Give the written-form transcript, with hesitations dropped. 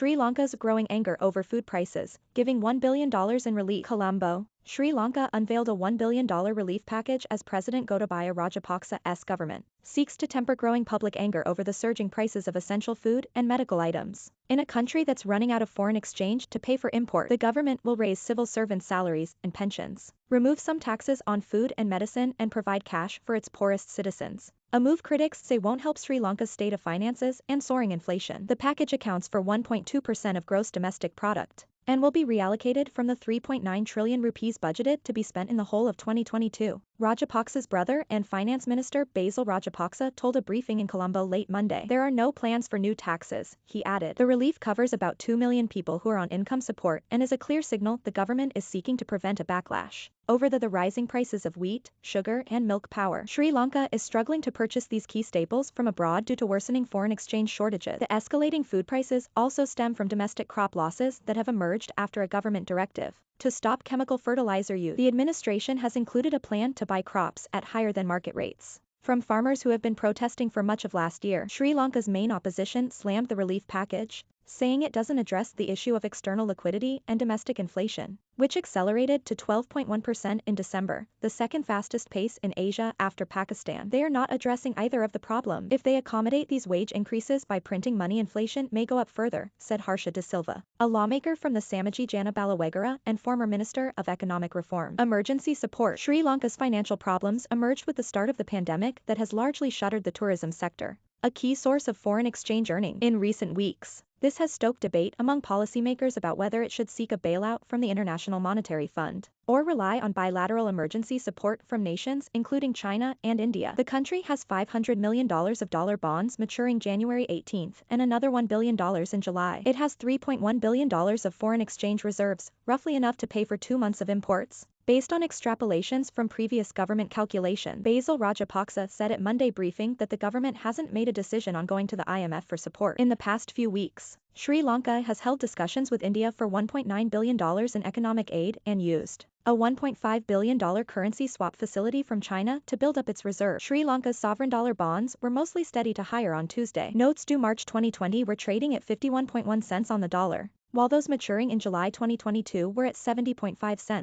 Sri Lanka's growing anger over food prices, giving $1 billion in relief. Colombo, Sri Lanka unveiled a $1 billion relief package as President Gotabaya Rajapaksa's government seeks to temper growing public anger over the surging prices of essential food and medical items. In a country that's running out of foreign exchange to pay for import, the government will raise civil servants' salaries and pensions, remove some taxes on food and medicine, and provide cash for its poorest citizens. A move critics say won't help Sri Lanka's state of finances and soaring inflation. The package accounts for 1.2% of gross domestic product and will be reallocated from the 3.9 trillion rupees budgeted to be spent in the whole of 2022. Rajapaksa's brother and finance minister Basil Rajapaksa told a briefing in Colombo late Monday. There are no plans for new taxes, he added. The relief covers about 2 million people who are on income support and is a clear signal the government is seeking to prevent a backlash over the rising prices of wheat, sugar, and milk power. Sri Lanka is struggling to purchase these key staples from abroad due to worsening foreign exchange shortages. The escalating food prices also stem from domestic crop losses that have emerged after a government directive to stop chemical fertilizer use. The administration has included a plan to buy crops at higher than market rates from farmers who have been protesting for much of last year. Sri Lanka's main opposition slammed the relief package, saying it doesn't address the issue of external liquidity and domestic inflation, which accelerated to 12.1% in December, the second fastest pace in Asia after Pakistan. They are not addressing either of the problems. If they accommodate these wage increases by printing money, inflation may go up further, said Harsha De Silva, a lawmaker from the Samagi Jana Balawegara and former Minister of Economic Reform. Emergency support. Sri Lanka's financial problems emerged with the start of the pandemic that has largely shuttered the tourism sector, a key source of foreign exchange earnings. In recent weeks, this has stoked debate among policymakers about whether it should seek a bailout from the International Monetary Fund or rely on bilateral emergency support from nations including China and India. The country has $500 million of dollar bonds maturing January 18 and another $1 billion in July. It has $3.1 billion of foreign exchange reserves, roughly enough to pay for 2 months of imports, based on extrapolations from previous government calculations. Basil Rajapaksa said at Monday briefing that the government hasn't made a decision on going to the IMF for support. In the past few weeks, Sri Lanka has held discussions with India for $1.9 billion in economic aid and used a $1.5 billion currency swap facility from China to build up its reserve. Sri Lanka's sovereign dollar bonds were mostly steady to higher on Tuesday. Notes due March 2020 were trading at 51.1 cents on the dollar, while those maturing in July 2022 were at 70.5 cents.